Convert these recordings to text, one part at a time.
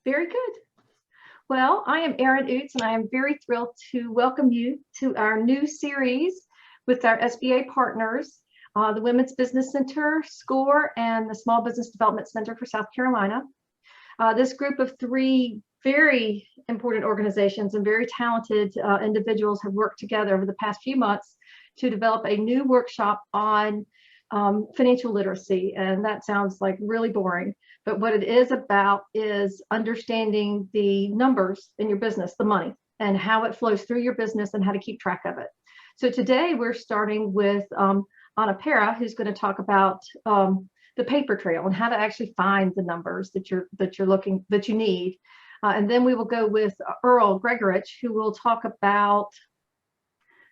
Very good. Well, I am Erin Oots, and I am very thrilled to welcome you to our new series with our SBA partners, the Women's Business Center, SCORE, and the Small Business Development Center for South Carolina. This group of three very important organizations and very talented individuals have worked together over the past few months to develop a new workshop on financial literacy. And that sounds like really boring, but what it is about is understanding the numbers in your business, the money, and how it flows through your business and how to keep track of it. So today we're starting with Parra, who's going to talk about the paper trail and how to actually find the numbers that you need. And then we will go with Earl Gregorich, who will talk about,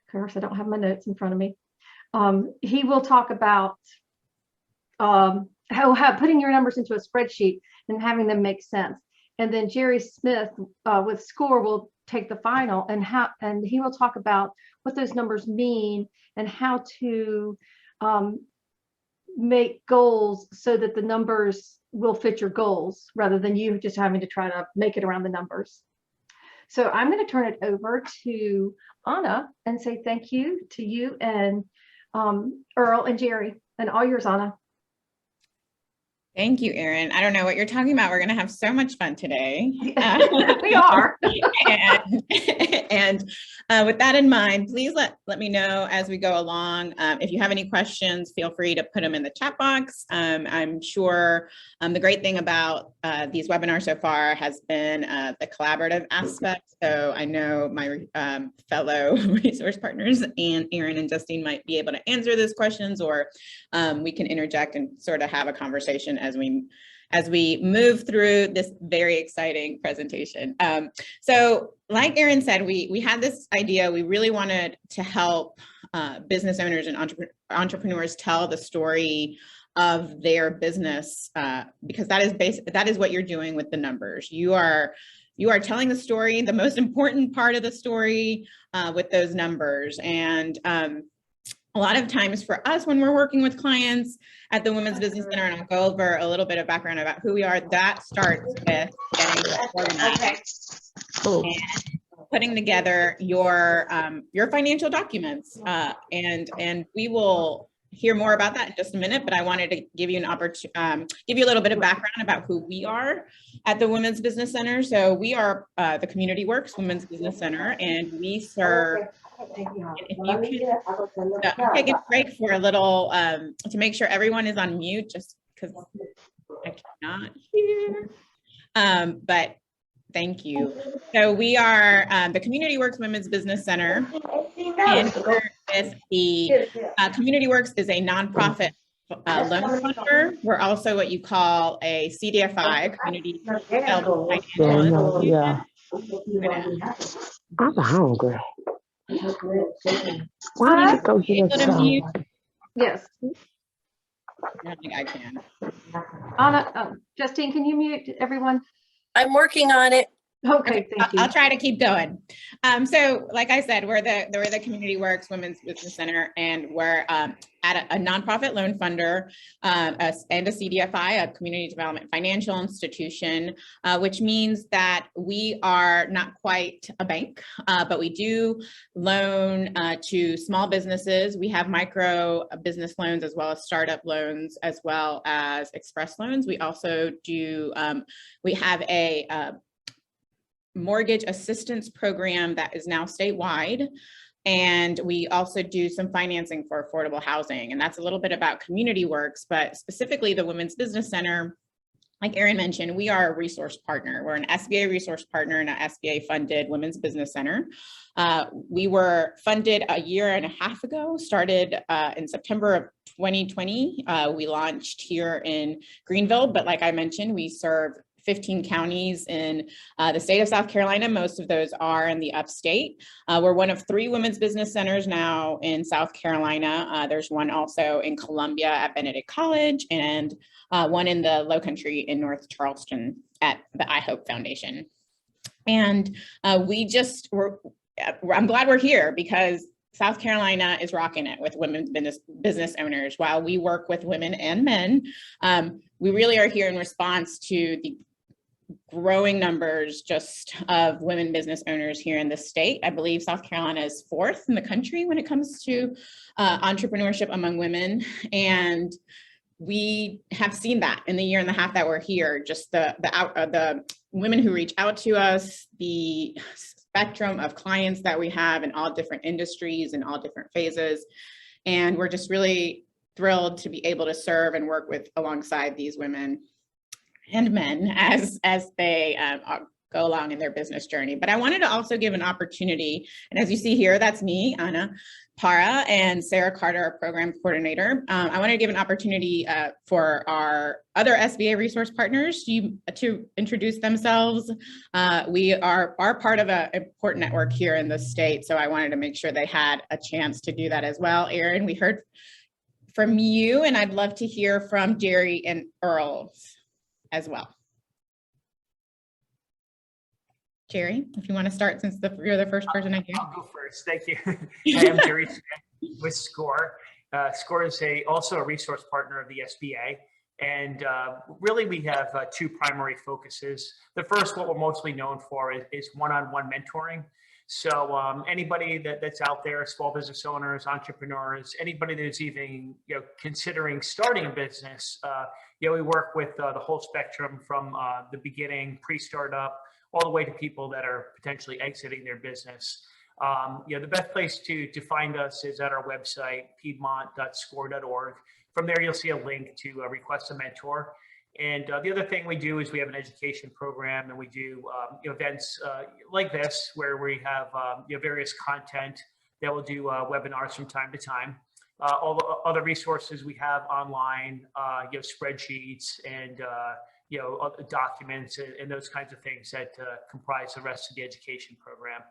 of course, I don't have my notes in front of me. He will talk about how putting your numbers into a spreadsheet and having them make sense. And then Jerry Smith with SCORE will take the final and he will talk about what those numbers mean and how to make goals so that the numbers will fit your goals rather than you just having to try to make it around the numbers. So I'm going to turn it over to Anna and say thank you to you and Earl and Jerry, and all yours, Anna. Thank you, Erin. I don't know what you're talking about. We're going to have so much fun today. We are. and with that in mind, please let me know as we go along. If you have any questions, feel free to put them in the chat box. I'm sure the great thing about these webinars so far has been the collaborative aspect. So I know my fellow resource partners and Erin and Justine might be able to answer those questions, or we can interject and sort of have a conversation as we move through this very exciting presentation. So like Erin said, we had this idea. We really wanted to help business owners and entrepreneurs tell the story of their business, because that is what you're doing with the numbers. You are telling the story, the most important part of the story with those numbers. And a lot of times for us, when we're working with clients at the Women's Business Center, and I'll go over a little bit of background about who we are, that starts with getting organized and putting together your financial documents. And we will hear more about that in just a minute, but I wanted to give you an opportunity, give you a little bit of background about who we are at the Women's Business Center. So we are the CommunityWorks Women's Business Center, and we serve. If you can, I'm taking a break for a little to make sure everyone is on mute, just because I cannot hear. But thank you. So we are the CommunityWorks Women's Business Center, and with the CommunityWorks is a nonprofit loan funder. We're also what you call a CDFI, Community Development Financial Institution. I'm hungry. Why don't you go get some? Yes. I think I can. Anna, Justine, can you mute everyone? I'm working on it. Okay, thank you. I'll try to keep going. So like I said, we're the CommunityWorks Women's Business Center, and we're at a nonprofit loan funder and a CDFI, a Community Development Financial Institution, which means that we are not quite a bank, but we do loan to small businesses. We have micro business loans as well as startup loans, as well as express loans. We also do, we have a mortgage assistance program that is now statewide. And we also do some financing for affordable housing. And that's a little bit about CommunityWorks, but specifically the Women's Business Center, like Erin mentioned, we are a resource partner. We're an SBA resource partner and an SBA funded Women's Business Center. We were funded a year and a half ago, started in September of 2020. We launched here in Greenville, but like I mentioned, we serve 15 counties in the state of South Carolina. Most of those are in the Upstate. We're one of 3 women's business centers now in South Carolina. There's one also in Columbia at Benedict College, and one in the Low Country in North Charleston at the I Hope Foundation. And I'm glad we're here because South Carolina is rocking it with women's business owners. While we work with women and men, we really are here in response to growing numbers just of women business owners here in the state. I believe South Carolina is 4th in the country when it comes to entrepreneurship among women. And we have seen that in the year and a half that we're here, just the women who reach out to us, the spectrum of clients that we have in all different industries and all different phases. And we're just really thrilled to be able to serve and work with alongside these women and men as they go along in their business journey. But I wanted to also give an opportunity, and as you see here, that's me, Anna Parra, and Sarah Carter, our program coordinator. I wanted to give an opportunity for our other SBA resource partners to introduce themselves. We are part of an important network here in the state, so I wanted to make sure they had a chance to do that as well. Erin, we heard from you, and I'd love to hear from Jerry and Earl as well. Jerry, if you want to start, since you're the first person I hear. I'll go first. Thank you. I am Jerry Smith with SCORE. SCORE is also a resource partner of the SBA. And really, we have 2 primary focuses. The first, what we're mostly known for, is one-on-one mentoring. So anybody that's out there, small business owners, entrepreneurs, anybody that's even considering starting a business, we work with the whole spectrum from the beginning, pre-startup, all the way to people that are potentially exiting their business. The best place to find us is at our website, piedmont.score.org. From there, you'll see a link to request a mentor. And the other thing we do is we have an education program, and we do events like this where we have various content that will do webinars from time to time. All the other resources we have online, spreadsheets and documents and those kinds of things that comprise the rest of the education program.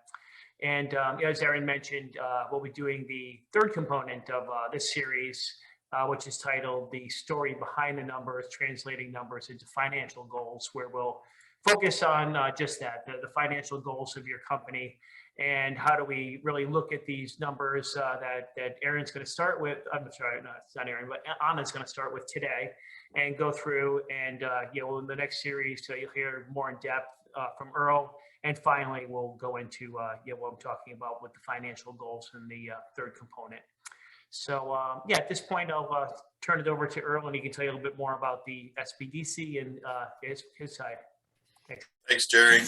And as Erin mentioned, we'll be doing the 3rd component of this series, which is titled The Story Behind the Numbers, Translating Numbers into Financial Goals, where we'll focus on just that, the financial goals of your company, and how do we really look at these numbers that Erin's going to start with. I'm sorry, no, it's not Erin, but Anna's going to start with today, and go through, and in the next series, you'll hear more in depth from Earl. And finally, we'll go into what I'm talking about with the financial goals in the 3rd component. So at this point, I'll turn it over to Earl, and he can tell you a little bit more about the SBDC and his side. Thanks. Thanks, Jerry.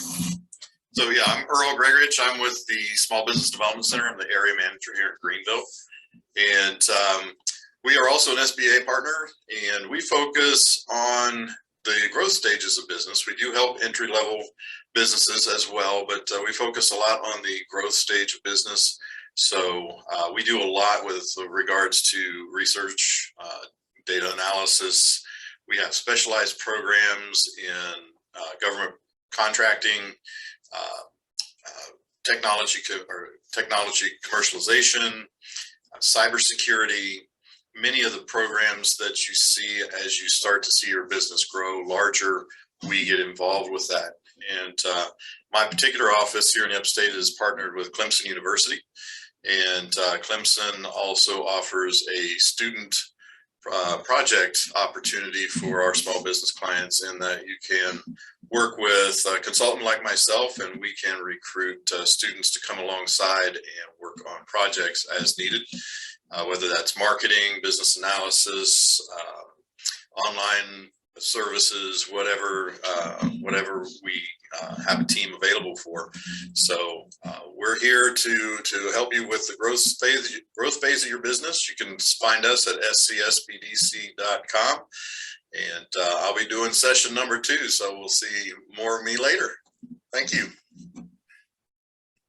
So I'm Earl Gregorich. I'm with the Small Business Development Center. I'm the area manager here in Greenville. And we are also an SBA partner, and we focus on the growth stages of business. We do help entry-level businesses as well, but we focus a lot on the growth stage of business. So we do a lot with regards to research, data analysis. We have specialized programs in government contracting, technology commercialization, cybersecurity. Many of the programs that you see as you start to see your business grow larger, we get involved with that. And my particular office here in Upstate is partnered with Clemson University. And Clemson also offers a student project opportunity for our small business clients, in that you can work with a consultant like myself, and we can recruit students to come alongside and work on projects as needed. Whether that's marketing, business analysis, online services, whatever we have a team available for. So we're here to help you with the growth phase of your business. You can find us at scsbdc.com, and I'll be doing session number 2. So we'll see more of me later. Thank you.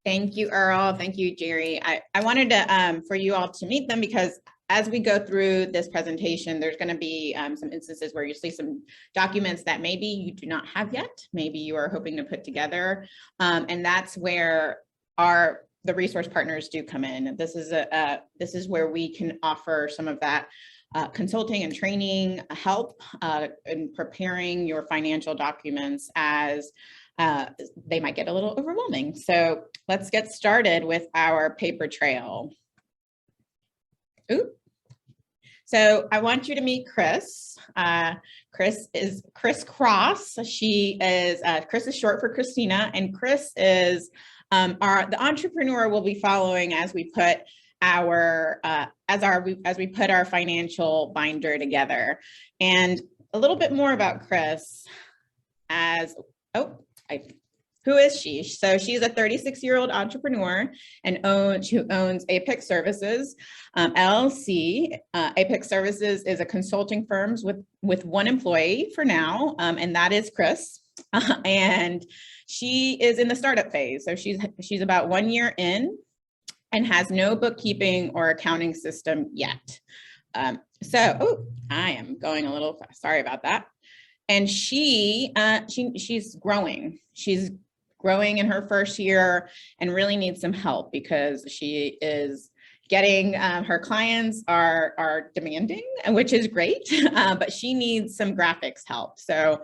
Thank you, Earl. Thank you, Jerry. I wanted to for you all to meet them, because as we go through this presentation, there's going to be some instances where you see some documents that maybe you do not have yet, maybe you are hoping to put together, and that's where the resource partners do come in. This is where we can offer some of that consulting and training help in preparing your financial documents, as they might get a little overwhelming. So let's get started with our paper trail. Ooh. So I want you to meet Chris. Chris is Chris Cross. She is, Chris is short for Christina, and Chris is the entrepreneur we'll be following as we put our as we put our financial binder together. And a little bit more about Chris who is she? So she's a 36-year-old entrepreneur and who owns Apex Services, LLC. Apex Services is a consulting firm with one employee for now, and that is Chris. And she is in the startup phase. So she's about 1 year in and has no bookkeeping or accounting system yet. I am going a little fast. Sorry about that. And she's growing. She's growing in her first year and really needs some help because she is getting, her clients are demanding, which is great, but she needs some graphics help. So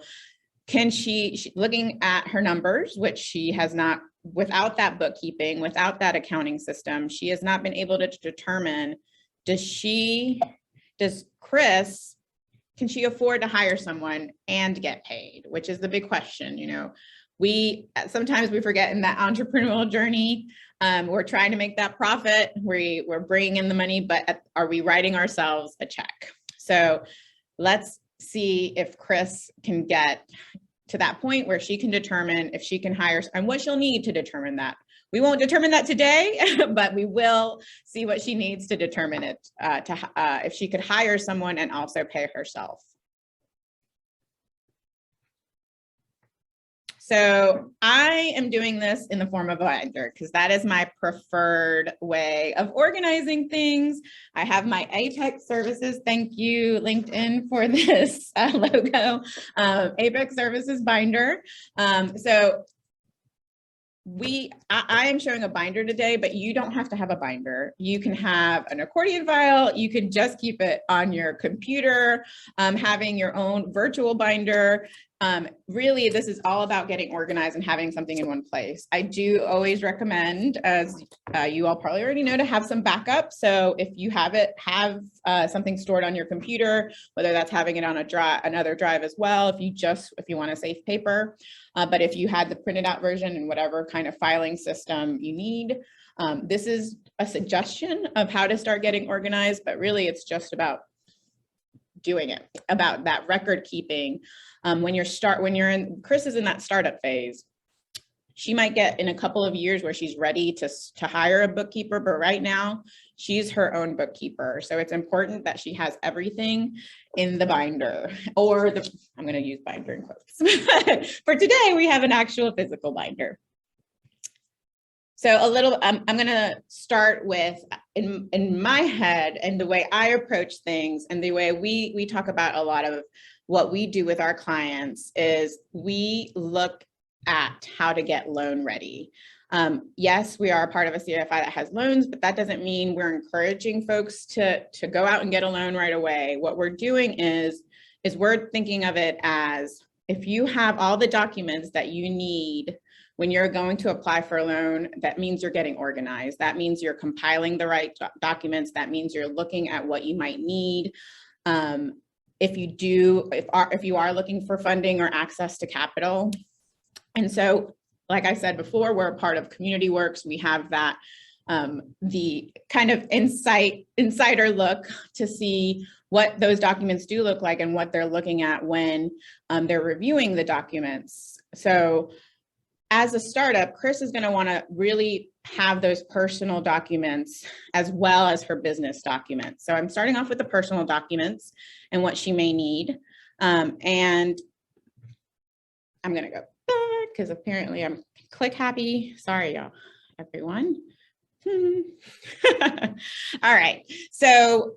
she looking at her numbers, which she has not, without that bookkeeping, without that accounting system, she has not been able to determine, can she afford to hire someone and get paid, which is the big question. You know, sometimes we forget in that entrepreneurial journey, we're trying to make that profit, we're bringing in the money, but are we writing ourselves a check? So let's see if Chris can get to that point where she can determine if she can hire and what she'll need to determine that. We won't determine that today, but we will see what she needs to determine it, if she could hire someone and also pay herself. So I am doing this in the form of a binder because that is my preferred way of organizing things. I have my Apex Services, thank you LinkedIn for this logo, Apex Services binder. I am showing a binder today, but you don't have to have a binder. You can have an accordion file. You can just keep it on your computer, having your own virtual binder. Really, this is all about getting organized and having something in one place. I do always recommend, as you all probably already know, to have some backup. So if you have something stored on your computer, whether that's having it on another drive as well, if you want a safe paper. But if you had the printed out version and whatever kind of filing system you need, this is a suggestion of how to start getting organized, but really it's just about doing it, about that record keeping. Chris is in that startup phase. She might get in a couple of years where she's ready to hire a bookkeeper, but right now she's her own bookkeeper. So it's important that she has everything in the binder, I'm going to use binder in quotes. For today, we have an actual physical binder. So I'm going to start with, in my head and the way I approach things and the way we talk about a lot of what we do with our clients is we look at how to get loan ready. Yes, we are a part of a CDFI that has loans, but that doesn't mean we're encouraging folks to go out and get a loan right away. What we're doing is we're thinking of it as if you have all the documents that you need when you're going to apply for a loan, that means you're getting organized. That means you're compiling the right documents. That means you're looking at what you might need. If you are looking for funding or access to capital. And so, like I said before, we're a part of CommunityWorks. We have that, the kind of insider look to see what those documents do look like and what they're looking at when they're reviewing the documents. So as a startup, Chris is going to want to really have those personal documents as well as her business documents. So I'm starting off with the personal documents and what she may need. And I'm going to go back because apparently I'm click happy. Sorry, y'all, everyone. All right. So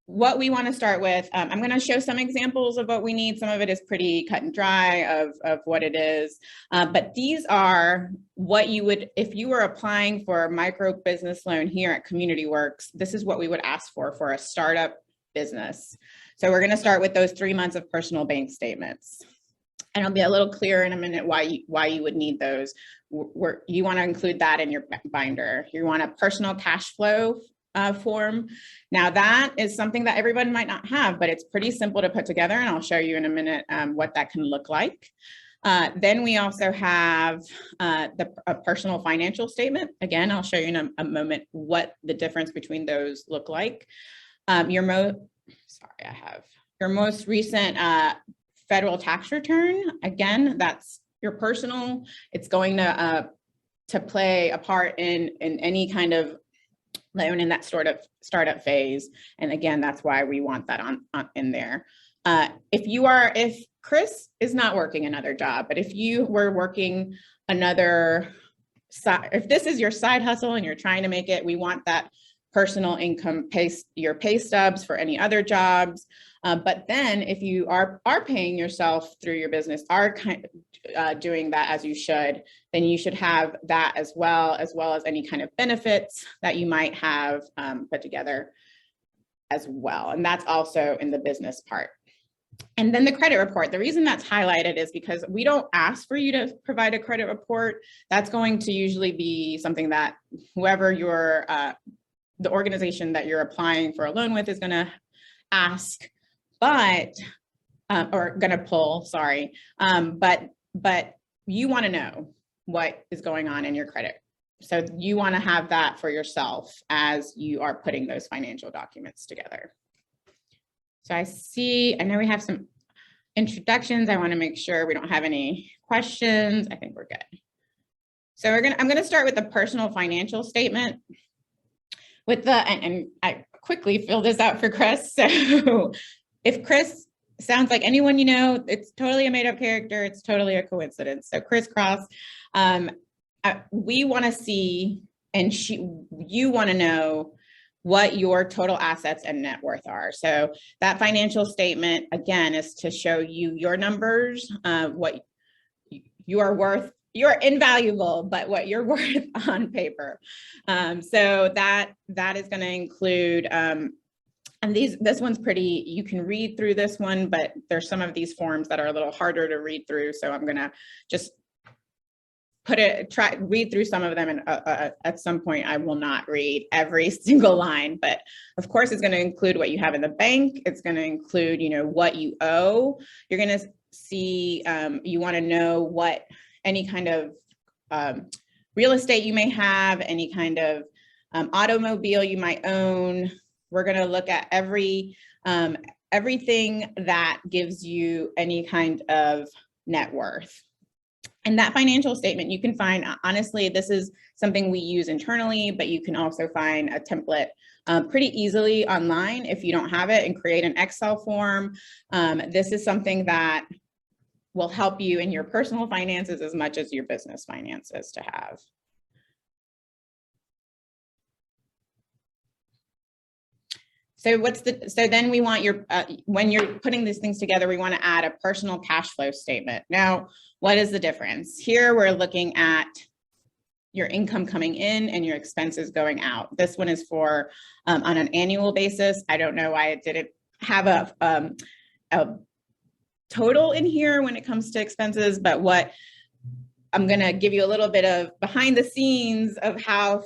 what we want to start with, I'm going to show some examples of what we need. Some of it is pretty cut and dry of what it is. But these are what you would, if you were applying for a micro business loan here at CommunityWorks, this is what we would ask for a startup business. So we're going to start with those 3 months of personal bank statements. And I'll be a little clearer in a minute why you would need those. You want to include that in your binder. You want a personal cash flow form. Now that is something that everyone might not have, but it's pretty simple to put together, and I'll show you in a minute what that can look like. Then we also have a personal financial statement. Again, I'll show you in a moment what the difference between those look like. Your most recent federal tax return. Again, that's your personal. It's going to play a part in any kind of loan in that sort of startup phase. And again, that's why we want that on in there. If Chris is not working another job, but if you were working another side, if this is your side hustle and you're trying to make it, we want that personal income your pay stubs for any other jobs. But then if you are paying yourself through your business, doing that as you should, then you should have that as well as any kind of benefits that you might have put together as well. And that's also in the business part. And then the credit report. The reason that's highlighted is because we don't ask for you to provide a credit report. That's going to usually be something that whoever the organization that you're applying for a loan with is going to ask, or going to pull, sorry. But you want to know what is going on in your credit. So you want to have that for yourself as you are putting those financial documents together. So I know we have some introductions. I want to make sure we don't have any questions. I think we're good. So I'm going to start with the personal financial statement and I quickly fill this out for Chris. So if Chris sounds like anyone you know, it's totally a made-up character. It's totally a coincidence. So Chris Cross, we want to see, and you want to know what your total assets and net worth are. So that financial statement, again, is to show you your numbers, what you are worth. You're invaluable, but what you're worth on paper. So that is going to include, and this one's pretty, you can read through this one, but there's some of these forms that are a little harder to read through. So I'm going to just read through some of them, and at some point I will not read every single line, but of course it's going to include what you have in the bank. It's going to include, what you owe. You're going to see, you want to know what any kind of real estate you may have, any kind of automobile you might own. We're going to look at everything that gives you any kind of net worth. And that financial statement you can find, honestly, this is something we use internally, but you can also find a template pretty easily online if you don't have it, and create an Excel form. This is something that will help you in your personal finances as much as your business finances to have. So then we want when you're putting these things together, we want to add a personal cash flow statement. Now, what is the difference? Here we're looking at your income coming in and your expenses going out. This one is for on an annual basis. I don't know why it didn't have a total in here when it comes to expenses, but what I'm going to give you a little bit of behind the scenes of how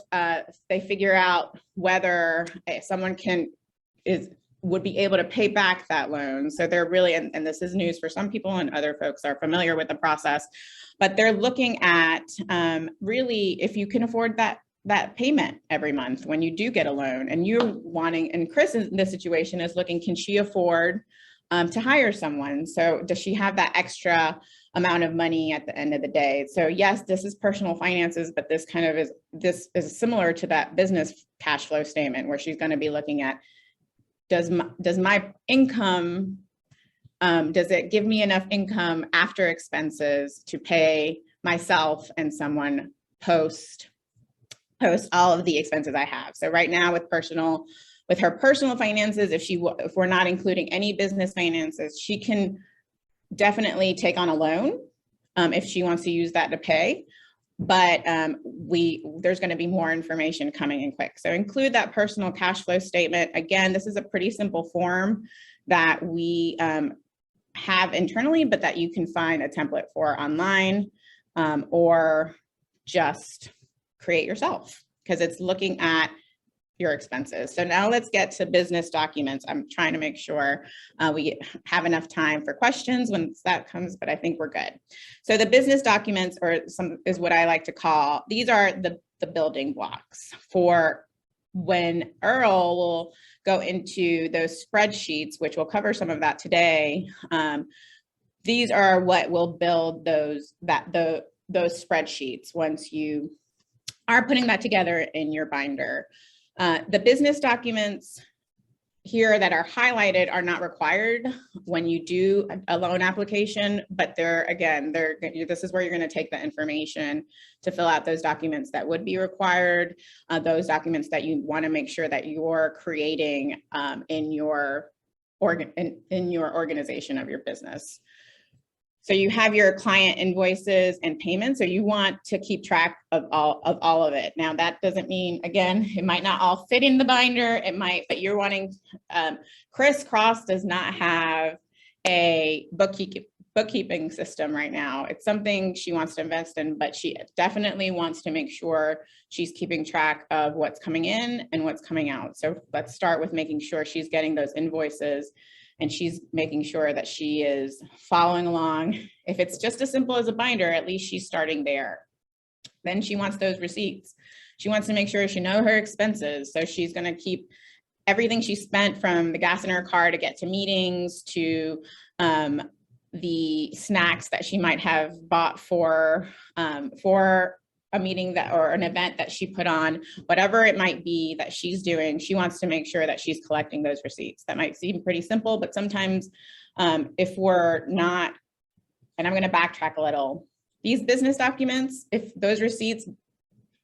they figure out whether someone would be able to pay back that loan. So they're really, and this is news for some people, and other folks are familiar with the process, but they're looking at really if you can afford that payment every month when you do get a loan, and you're wanting, and Chris in this situation is looking, can she afford to hire someone? So does she have that extra amount of money at the end of the day? So yes, this is personal finances, but this is similar to that business cash flow statement, where she's going to be looking at, does my income, does it give me enough income after expenses to pay myself and someone post all of the expenses I have? So right now with her personal finances, if we're not including any business finances, she can definitely take on a loan if she wants to use that to pay. But there's going to be more information coming in quick. So include that personal cash flow statement. Again, this is a pretty simple form that we have internally, but that you can find a template for online, or just create yourself, because it's looking at your expenses. So now let's get to business documents. I'm trying to make sure we have enough time for questions once that comes, but I think we're good. So the business documents is what I like to call, these are the building blocks for when Earl will go into those spreadsheets, which we'll cover some of that today. These are what will build those spreadsheets once you are putting that together in your binder. The business documents here that are highlighted are not required when you do a loan application, but this is where you're going to take the information to fill out those documents that would be required, those documents that you want to make sure that you're creating in your organization of your business. So you have your client invoices and payments, so you want to keep track of all of it. Now that doesn't mean, again, it might not all fit in the binder, it might, but you're wanting, Crisscross does not have a bookkeeping system right now. It's something she wants to invest in, but she definitely wants to make sure she's keeping track of what's coming in and what's coming out. So let's start with making sure she's getting those invoices and she's making sure that she is following along. If it's just as simple as a binder, at least she's starting there. Then she wants those receipts. She wants to make sure she knows her expenses. So she's gonna keep everything she spent, from the gas in her car to get to meetings, to the snacks that she might have bought for a meeting or an event that she put on, whatever it might be that she's doing, she wants to make sure that she's collecting those receipts. That might seem pretty simple, but sometimes if we're not, and I'm going to backtrack a little, these business documents, if those receipts,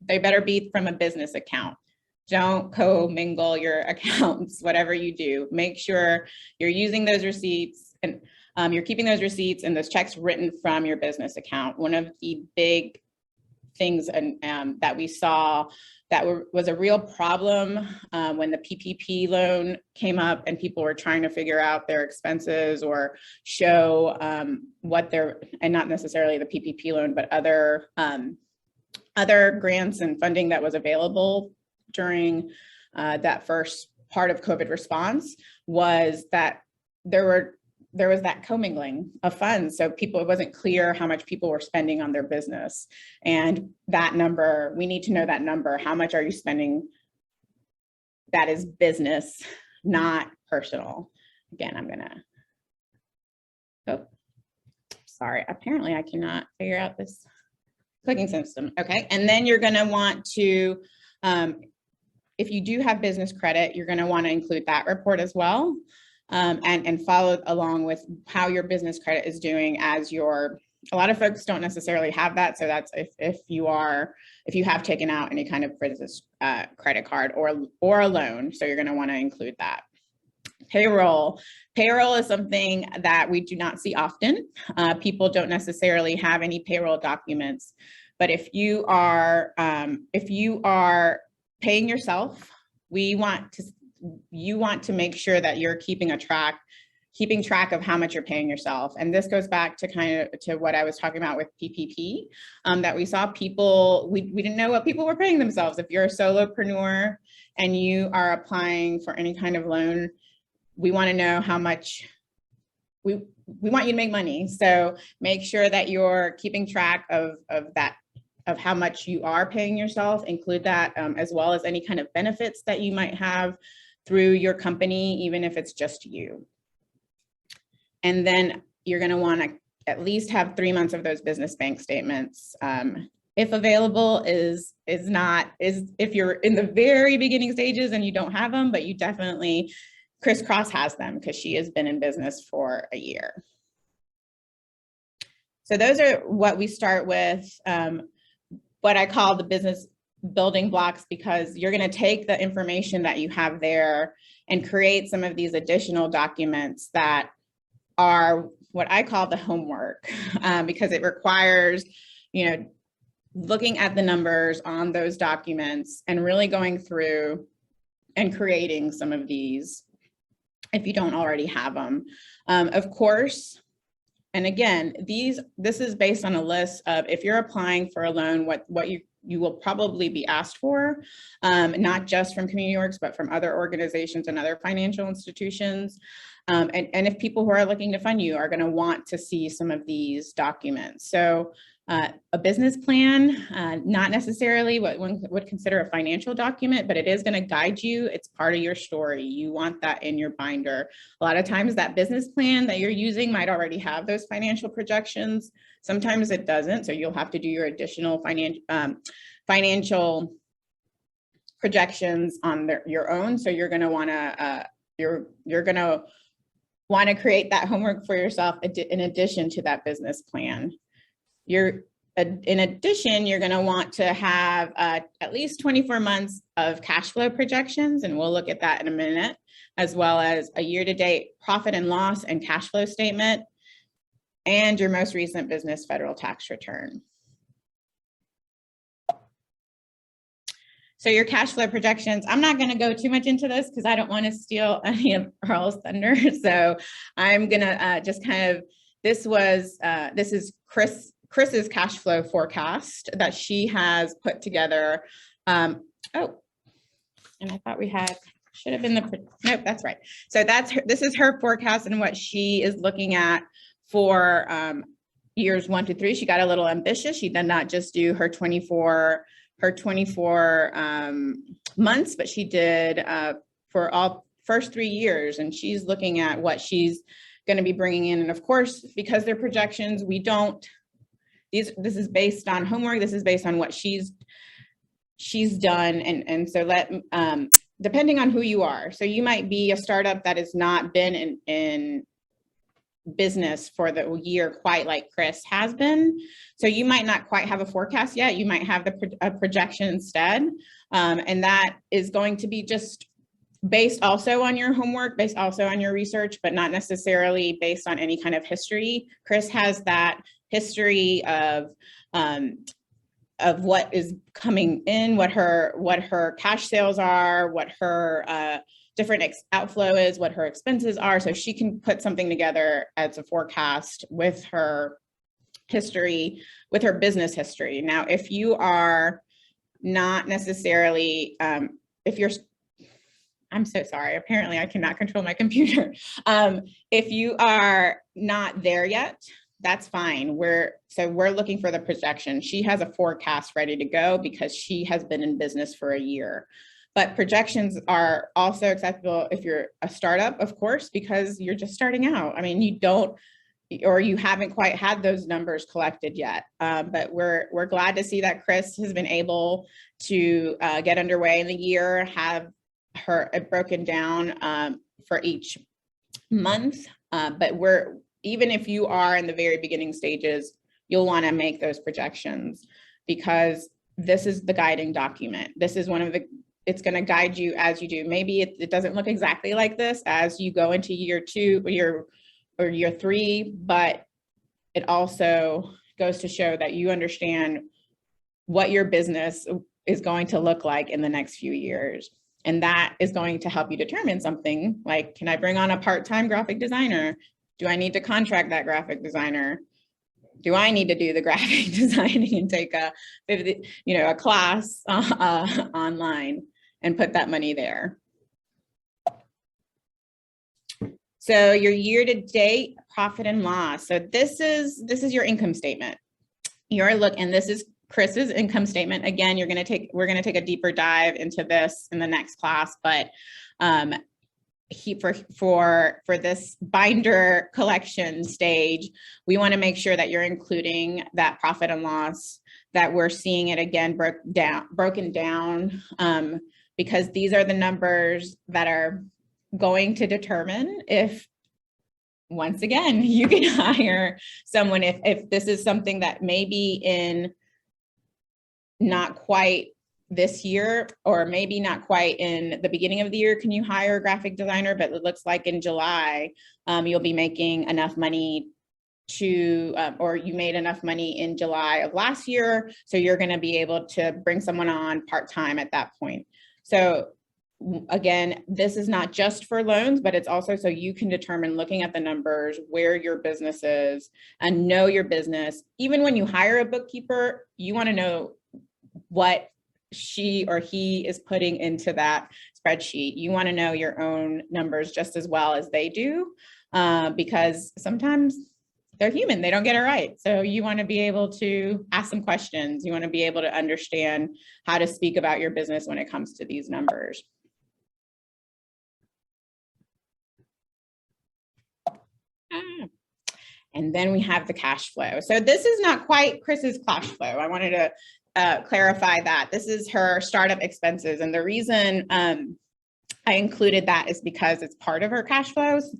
they better be from a business account. Don't co-mingle your accounts, whatever you do. Make sure you're using those receipts and you're keeping those receipts and those checks written from your business account. One of the big things that we saw that was a real problem when the PPP loan came up and people were trying to figure out their expenses or show what their, and not necessarily the PPP loan, but other grants and funding that was available during that first part of COVID response, was that there was that commingling of funds. So it wasn't clear how much people were spending on their business. And that number, we need to know that number. How much are you spending that is business, not personal? Again, I'm sorry, apparently I cannot figure out this clicking system. Okay, and then you're gonna want to, if you do have business credit, you're gonna wanna include that report as well. And follow along with how your business credit is doing as a lot of folks don't necessarily have that. So that's if you have taken out any kind of business credit card or a loan. So you're going to want to include that. Payroll is something that we do not see often. People don't necessarily have any payroll documents, but if you are paying yourself, you want to make sure that you're keeping track of how much you're paying yourself. And this goes back to what I was talking about with PPP, that we saw people, we didn't know what people were paying themselves. If you're a solopreneur and you are applying for any kind of loan, we want to know how much, we want you to make money. So make sure that you're keeping track of how much you are paying yourself, include that, as well as any kind of benefits that you might have through your company, even if it's just you. And then you're going to want to at least have 3 months of those business bank statements. If available, if you're in the very beginning stages and you don't have them, but you definitely, Crisscross has them because she has been in business for a year. So those are what we start with, what I call the business building blocks, because you're going to take the information that you have there and create some of these additional documents that are what I call the homework, because it requires, looking at the numbers on those documents and really going through and creating some of these if you don't already have them. Of course, And again, this is based on a list of, if you're applying for a loan, what you will probably be asked for, not just from CommunityWorks, but from other organizations and other financial institutions. And if people who are looking to fund you are going to want to see some of these documents. So a business plan, not necessarily what one would consider a financial document, but it is going to guide you. It's part of your story. You want that in your binder. A lot of times that business plan that you're using might already have those financial projections. Sometimes it doesn't. So you'll have to do your additional financial projections on your own. So you're going to want to, you're going to want to create that homework for yourself in addition to that business plan. In addition, you're going to want to have at least 24 months of cash flow projections, and we'll look at that in a minute, as well as a year-to-date profit and loss and cash flow statement, and your most recent business federal tax return. So your cash flow projections, I'm not going to go too much into this because I don't want to steal any of Earl's thunder. So I'm going to just kind of, this is Chris's cash flow forecast that she has put together. And I thought we should have been nope, that's right. So this is her forecast and what she is looking at for years 1 to 3. She got a little ambitious. She did not just do her 24 months, but she did for all first 3 years. And she's looking at what she's going to be bringing in. And of course, because they're projections, this is based on homework. This is based on what she's done. And so depending on who you are. So you might be a startup that has not been in business for the year quite like Chris has been. So you might not quite have a forecast yet. You might have a projection instead. And that is going to be just based also on your homework, based also on your research, but not necessarily based on any kind of history. Chris has that history of what is coming in, what her cash sales are, what her different outflow is, what her expenses are. So she can put something together as a forecast with her history, with her business history. Now, if you are not necessarily, I'm so sorry, apparently I cannot control my computer. If you are not there yet, that's fine. We're looking for the projection. She has a forecast ready to go because she has been in business for a year. But projections are also acceptable if you're a startup, of course, because you're just starting out. I mean, you haven't quite had those numbers collected yet. But we're glad to see that Chris has been able to get underway in the year, have her broken down for each month. But even if you are in the very beginning stages, you'll want to make those projections because this is the guiding document. This is it's going to guide you as you do. Maybe it doesn't look exactly like this as you go into year 2 or year 3, but it also goes to show that you understand what your business is going to look like in the next few years. And that is going to help you determine something like, can I bring on a part-time graphic designer? Do I need to contract that graphic designer? Do I need to do the graphic designing and take a class online and put that money there? So your year-to-date profit and loss. So this is your income statement. And this is Chris's income statement. Again, we're going to take a deeper dive into this in the next class, but for this binder collection stage, we want to make sure that you're including that profit and loss, that we're seeing it again broken down, because these are the numbers that are going to determine if, once again, you can hire someone. If this is something that may be in not quite this year, or maybe not quite in the beginning of the year, can you hire a graphic designer? But it looks like in July, you'll be making enough money or you made enough money in July of last year. So you're going to be able to bring someone on part-time at that point. So again, this is not just for loans, but it's also so you can determine, looking at the numbers, where your business is and know your business. Even when you hire a bookkeeper, you want to know what she or he is putting into that spreadsheet. You want to know your own numbers just as well as they do, because sometimes they're human, they don't get it right. So you want to be able to ask some questions. You want to be able to understand how to speak about your business when it comes to these numbers. And then we have the cash flow. So this is not quite Chris's cash flow. I wanted to clarify that. This is her startup expenses. And the reason I included that is because it's part of her cash flows.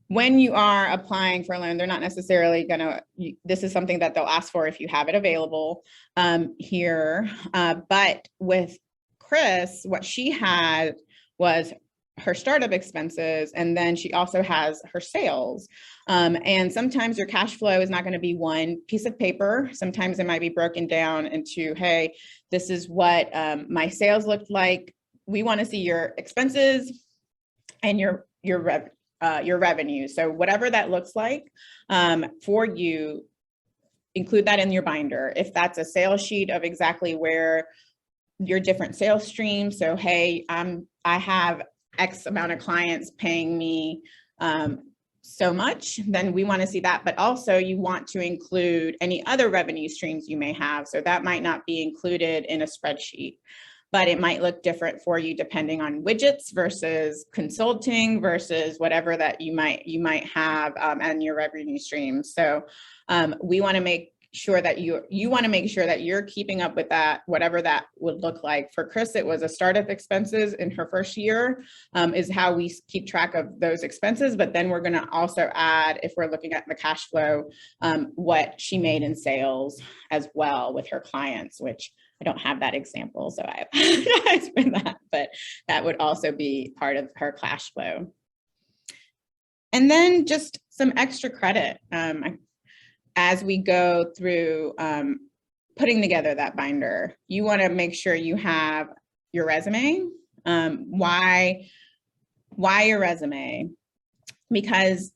When you are applying for a loan, they're not necessarily gonna, this is something that they'll ask for if you have it available here. But with Chris, what she had was her startup expenses, and then she also has her sales. And sometimes your cash flow is not going to be one piece of paper. Sometimes it might be broken down into, hey, this is what my sales looked like. We want to see your expenses and your revenue. So whatever that looks like for you, include that in your binder. If that's a sales sheet of exactly where your different sales streams. So, hey, I have X amount of clients paying me so much, then we want to see that. But also you want to include any other revenue streams you may have. So that might not be included in a spreadsheet, but it might look different for you depending on widgets versus consulting versus whatever that you might have and your revenue streams. So we want to make sure that you want to make sure that you're keeping up with that, whatever that would look like. For Chris, it was a startup expenses in her first year is how we keep track of those expenses. But then we're going to also add, if we're looking at the cash flow, what she made in sales as well with her clients, which I don't have that example, so I apologize for that, but that would also be part of her cash flow. And then just some extra credit. As we go through putting together that binder, you want to make sure you have your resume. Why your resume? Because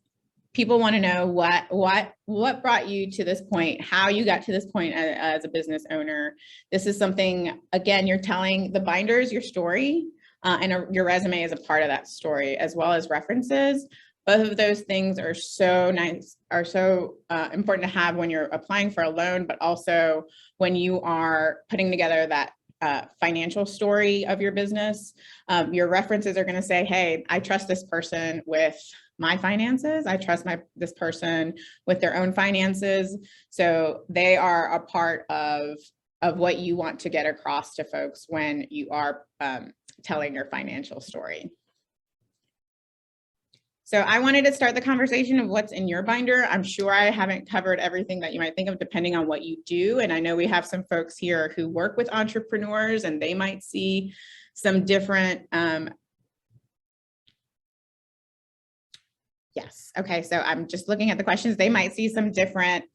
people want to know what brought you to this point, how you got to this point as a business owner. This is something, again, you're telling the binders your story, and your resume is a part of that story, as well as references. Both of those things are so nice, are so important to have when you're applying for a loan, but also when you are putting together that financial story of your business. Your references are going to say, hey, I trust this person with my finances. I trust this person with their own finances. So they are a part of what you want to get across to folks when you are telling your financial story. So I wanted to start the conversation of what's in your binder. I'm sure I haven't covered everything that you might think of depending on what you do. And I know we have some folks here who work with entrepreneurs and they might see some different, yes, okay, so I'm just looking at the questions. They might see some different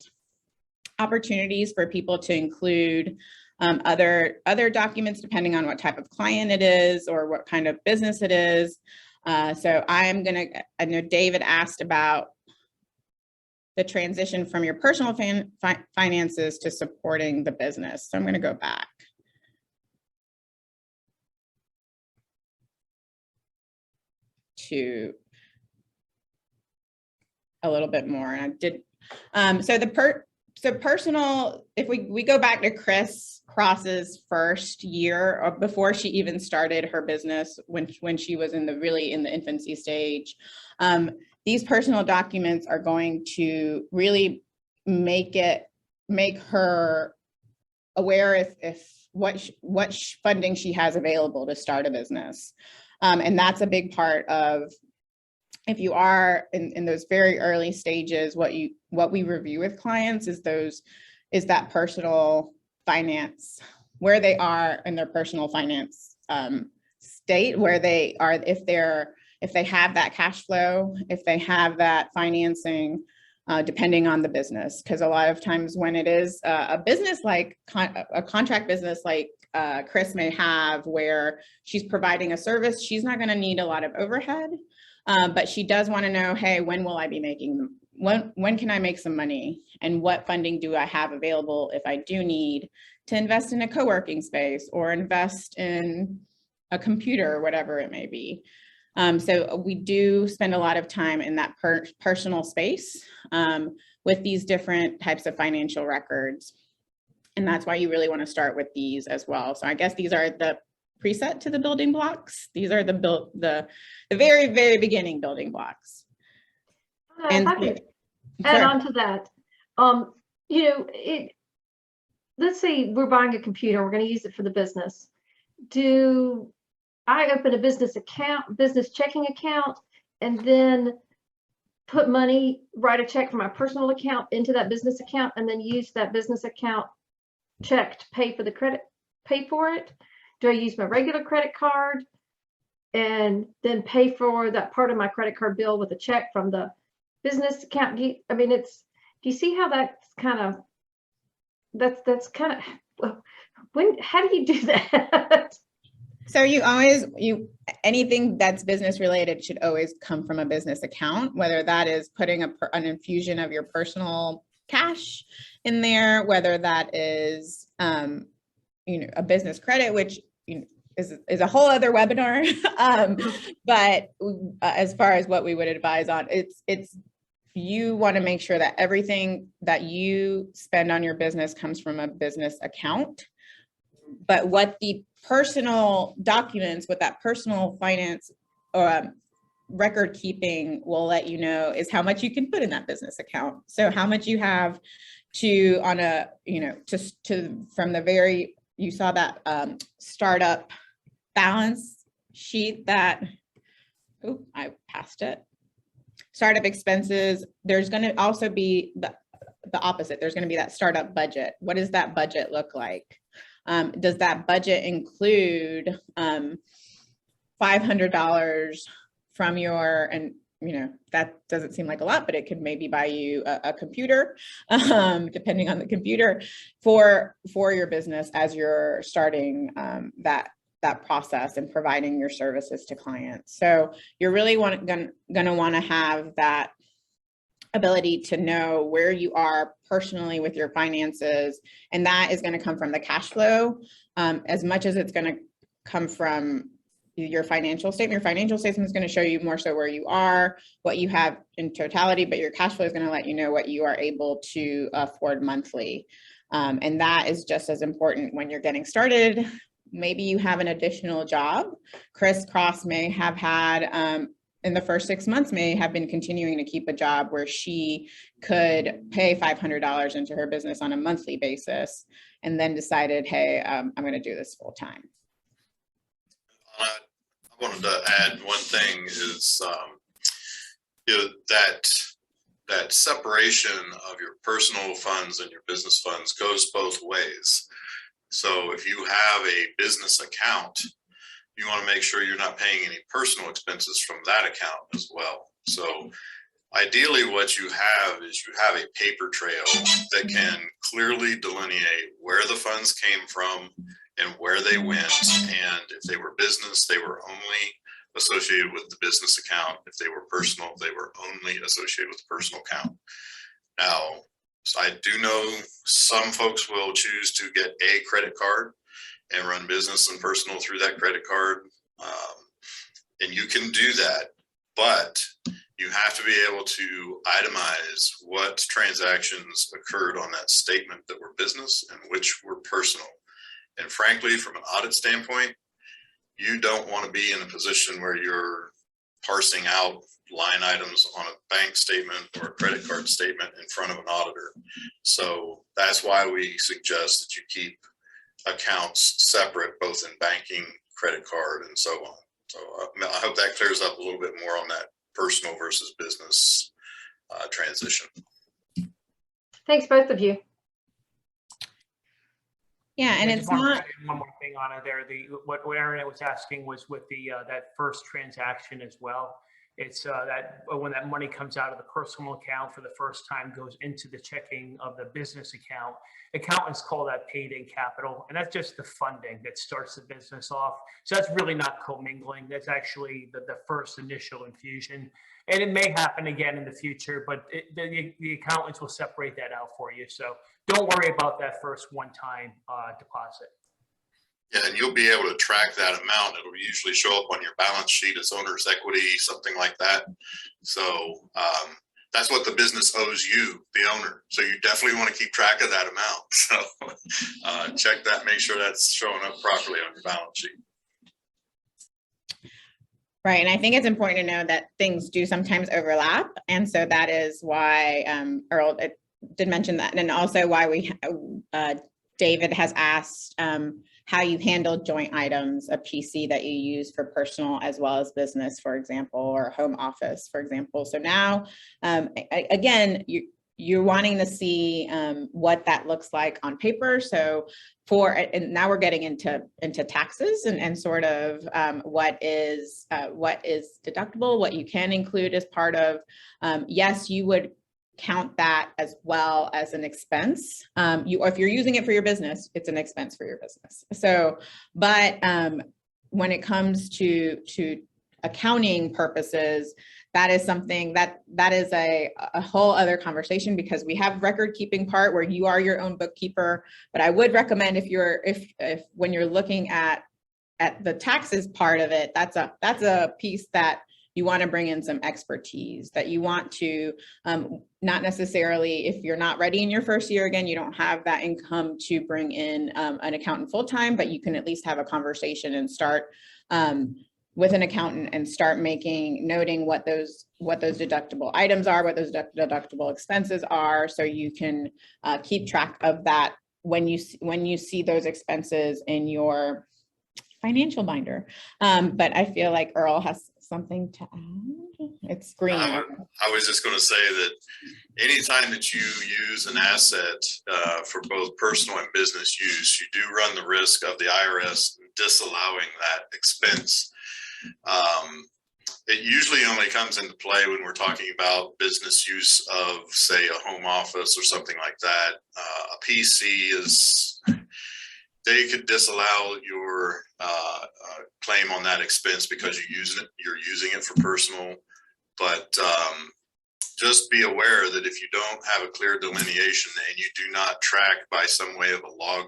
opportunities for people to include other documents depending on what type of client it is or what kind of business it is. So I know David asked about the transition from your personal finances to supporting the business. So I'm going to go back. To a little bit more, and I did. So personal, if we go back to Chris Cross's first year, or before she even started her business, when she was really in the infancy stage, these personal documents are going to really make her aware if what funding she has available to start a business, and that's a big part of. If you are in those very early stages, what we review with clients is that personal finance, where they are in their personal finance state, where they are, if they have that cash flow, if they have that financing, depending on the business. Because a lot of times when it is a business like a contract business like Chris may have, where she's providing a service, she's not going to need a lot of overhead, but she does want to know, hey, when will I be making, when can I make some money, and what funding do I have available if I do need to invest in a co-working space or invest in a computer or whatever it may be. So we do spend a lot of time in that personal space with these different types of financial records. And that's why you really want to start with these as well. So I guess these are the preset to the building blocks. These are the very, very beginning building blocks. And I could add on to that. You know, let's say we're buying a computer, we're going to use it for the business. Do I open a business account, business checking account, and then put money, write a check from my personal account into that business account, and then use that business account check to pay for the credit, pay for it? Do I use my regular credit card and then pay for that part of my credit card bill with a check from the business account? I mean, do you see how that's kind of, that's kind of, well, how do you do that? So anything that's business related should always come from a business account, whether that is putting an infusion of your personal cash in there, whether that is, a business credit, which is a whole other webinar. But as far as what we would advise on, it's you want to make sure that everything that you spend on your business comes from a business account. But what the personal documents, what that personal finance record keeping will let you know is how much you can put in that business account. So how much you have to on a, to from the very, you saw that startup balance sheet that, I passed it. Startup expenses, there's going to also be the opposite. There's going to be that startup budget. What does that budget look like? Does that budget include $500 from your, and that doesn't seem like a lot, but it could maybe buy you a computer, depending on the computer for your business as you're starting that process and providing your services to clients. So you're really going to want to have that ability to know where you are personally with your finances, and that is going to come from the cash flow as much as it's going to come from your financial statement. Your financial statement is going to show you more so where you are, what you have in totality, but your cash flow is going to let you know what you are able to afford monthly. And that is just as important when you're getting started. Maybe you have an additional job. Chris Cross may have had in the first 6 months may have been continuing to keep a job where she could pay $500 into her business on a monthly basis, and then decided, hey, I'm going to do this full time. I wanted to add one thing is that separation of your personal funds and your business funds goes both ways. So if you have a business account, you want to make sure you're not paying any personal expenses from that account as well. So ideally what you have is you have a paper trail that can clearly delineate where the funds came from and where they went. And if they were business, they were only associated with the business account. If they were personal, they were only associated with the personal account. Now, so I do know some folks will choose to get a credit card and run business and personal through that credit card. And you can do that, but you have to be able to itemize what transactions occurred on that statement that were business and which were personal. And frankly, from an audit standpoint, you don't want to be in a position where you're parsing out line items on a bank statement or a credit card statement in front of an auditor. So that's why we suggest that you keep accounts separate, both in banking, credit card, and so on. So I hope that clears up a little bit more on that personal versus business transition. Thanks, both of you. Yeah, and it's not one more thing on it there. What Erin was asking was with the that first transaction as well. It's that when that money comes out of the personal account for the first time, goes into the checking of the business account. Accountants call that paid-in capital, and that's just the funding that starts the business off. So that's really not commingling. That's actually the first initial infusion. And it may happen again in the future, but the accountants will separate that out for you. So don't worry about that first one-time deposit. Yeah, and you'll be able to track that amount. It'll usually show up on your balance sheet as owner's equity, something like that. So that's what the business owes you, the owner. So you definitely want to keep track of that amount. So check that, make sure that's showing up properly on your balance sheet. Right, and I think it's important to know that things do sometimes overlap. And so that is why Earl did mention that. And also why David has asked how you handle joint items, a PC that you use for personal as well as business, for example, or home office, for example. So now, again, you're wanting to see what that looks like on paper. So and now we're getting into taxes and sort of what is deductible, what you can include as part of, yes, you would count that as well as an expense. If you're using it for your business, it's an expense for your business. So, but when it comes to accounting purposes, that is something that is a whole other conversation, because we have record keeping part where you are your own bookkeeper. But I would recommend if when you're looking at the taxes part of it, that's a piece that you want to bring in some expertise, that you want to not necessarily, if you're not ready in your first year, again, you don't have that income to bring in an accountant full-time, but you can at least have a conversation and start with an accountant and start noting what those deductible items are, what those deductible expenses are, so you can keep track of that when you see those expenses in your financial binder. But I feel like Earl has something to add. It's green. I was just going to say that anytime that you use an asset for both personal and business use, you do run the risk of the IRS disallowing that expense. It usually only comes into play when we're talking about business use of, say, a home office or something like that. A PC is, they could disallow your claim on that expense because you're using it for personal. But just be aware that if you don't have a clear delineation and you do not track by some way of a log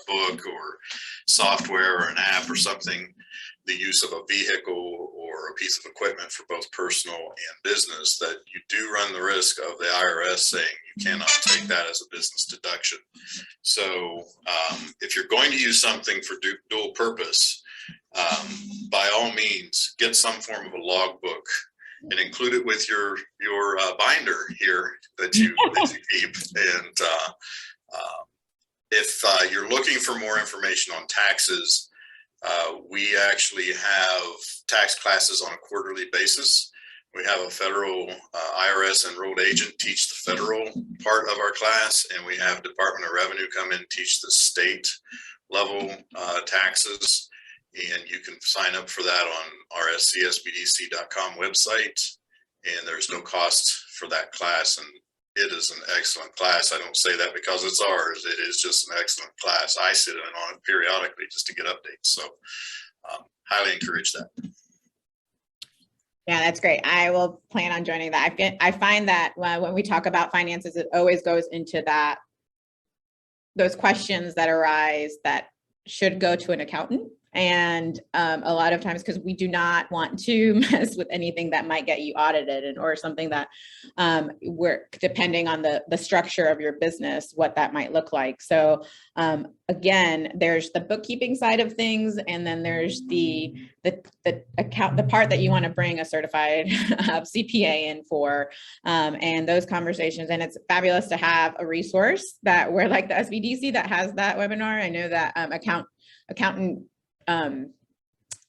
book or software or an app or something, the use of a vehicle or a piece of equipment for both personal and business, that you do run the risk of the IRS saying you cannot take that as a business deduction. So if you're going to use something for dual purpose, by all means, get some form of a logbook and include it with your binder here that you keep. And if you're looking for more information on taxes, we actually have tax classes on a quarterly basis. We have a federal IRS enrolled agent teach the federal part of our class, and we have Department of Revenue come in and teach the state level taxes. And you can sign up for that on rscsbdc.com website, and there's no cost for that class. And it is an excellent class. I don't say that because it's ours. It is just an excellent class. I sit in on it periodically just to get updates. So highly encourage that. Yeah, that's great. I will plan on joining that. I find that when we talk about finances, it always goes into those questions that arise that should go to an accountant. And a lot of times, because we do not want to mess with anything that might get you audited or something that we're depending on the structure of your business, what that might look like. So again, there's the bookkeeping side of things, and then there's the part that you want to bring a certified CPA in for, and those conversations. And it's fabulous to have a resource that we're like the SBDC that has that webinar. I know that accountant.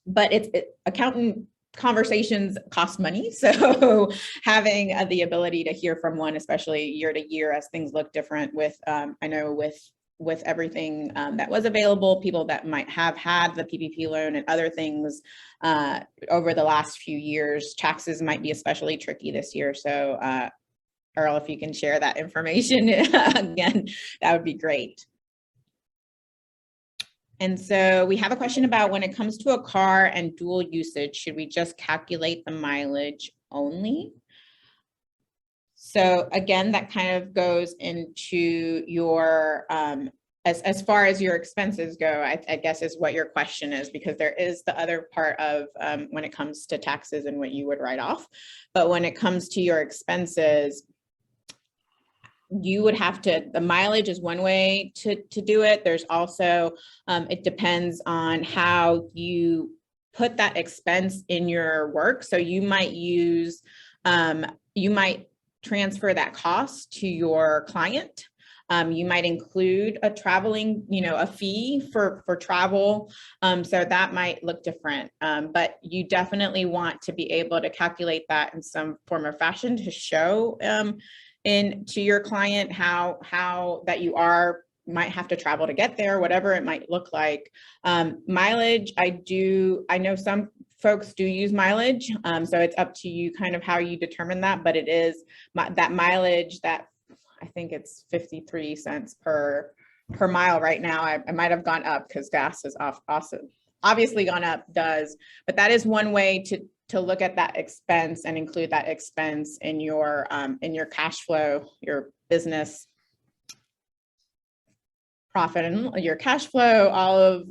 But accountant conversations cost money. So having the ability to hear from one, especially year to year as things look different with, I know with with everything that was available, people that might have had the PPP loan and other things over the last few years, taxes might be especially tricky this year. So Earl, if you can share that information again, that would be great. And so we have a question about when it comes to a car and dual usage, should we just calculate the mileage only? So again, that kind of goes into your, as far as your expenses go, I guess is what your question is, because there is the other part of when it comes to taxes and what you would write off. But when it comes to your expenses, you would have to, the mileage is one way to do it. There's also, it depends on how you put that expense in your work. So you might use, you might transfer that cost to your client. You might include a traveling, a fee for travel. So that might look different, but you definitely want to be able to calculate that in some form or fashion to show to your client how that you might have to travel to get there, whatever it might look like. Mileage, I know some folks do use mileage, so it's up to you kind of how you determine that, but it is that mileage that I think it's 53 cents per mile right now. I might have gone up because gas is obviously gone up, but that is one way to look at that expense and include that expense in your cash flow, your business profit and your cash flow, all of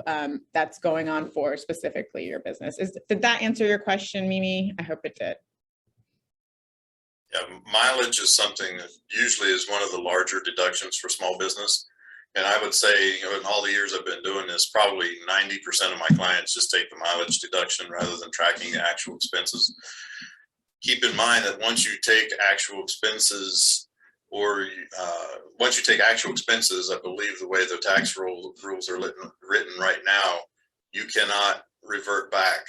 that's going on for specifically your business. Did that answer your question, Mimi? I hope it did. Yeah, mileage is something that usually is one of the larger deductions for small business. And I would say, in all the years I've been doing this, probably 90% of my clients just take the mileage deduction rather than tracking the actual expenses. Keep in mind that once you take actual expenses, I believe the way the tax rules are written right now, you cannot revert back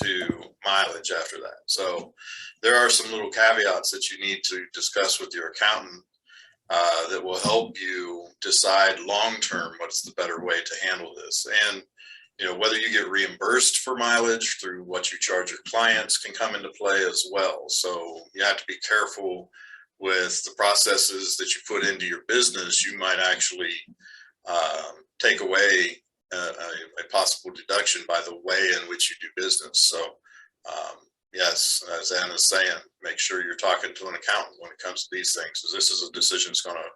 to mileage after that. So there are some little caveats that you need to discuss with your accountant that will help you decide long-term what's the better way to handle this. And whether you get reimbursed for mileage through what you charge your clients can come into play as well. So you have to be careful with the processes that you put into your business. You might actually take away a possible deduction by the way in which you do business. So yes, as Anna's saying, make sure you're talking to an accountant when it comes to these things, because this is a decision that's going to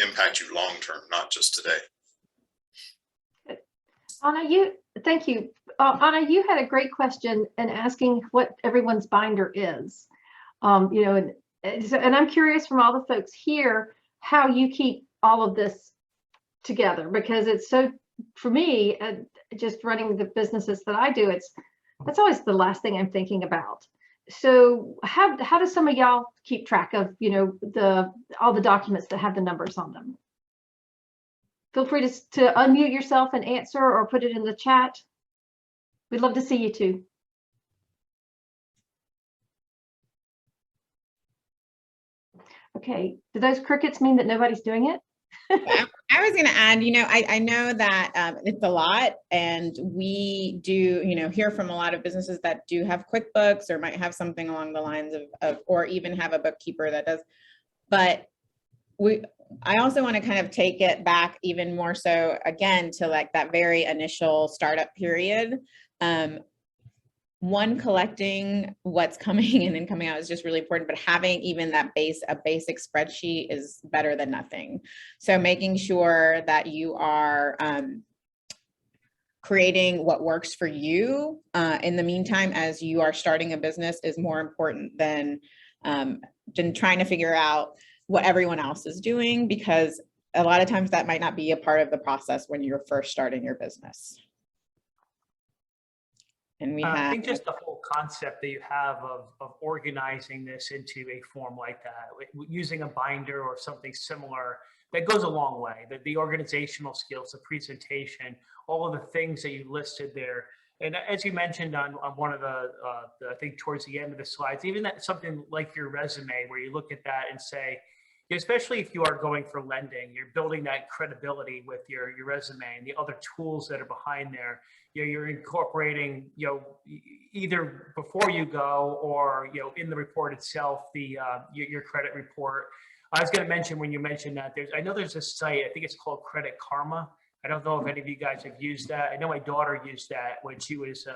impact you long term, not just today. Anna, thank you. Anna, you had a great question in asking what everyone's binder is. And I'm curious from all the folks here how you keep all of this together, because it's so, for me, just running the businesses that I do, that's always the last thing I'm thinking about. So how do some of y'all keep track of all the documents that have the numbers on them? Feel free to unmute yourself and answer, or put it in the chat. We'd love to see you too. Okay, do those crickets mean that nobody's doing it? I was going to add, I know that it's a lot, and we do, hear from a lot of businesses that do have QuickBooks or might have something along the lines of or even have a bookkeeper that does. But I also want to kind of take it back even more so again to like that very initial startup period. One, collecting what's coming in and coming out is just really important, but having even a basic spreadsheet is better than nothing. So making sure that you are creating what works for you in the meantime as you are starting a business is more important than trying to figure out what everyone else is doing, because a lot of times that might not be a part of the process when you're first starting your business. And I think just the whole concept that you have of organizing this into a form like that, using a binder or something similar, that goes a long way. The organizational skills, the presentation, all of the things that you listed there. And as you mentioned on one of the I think towards the end of the slides, even that something like your resume, where you look at that and say, especially if you are going for lending, you're building that credibility with your resume and the other tools that are behind there. You're incorporating, either before you go or, in the report itself, your credit report. I was going to mention, when you mentioned that, I know there's a site, I think it's called Credit Karma. I don't know if any of you guys have used that. I know my daughter used that when she was,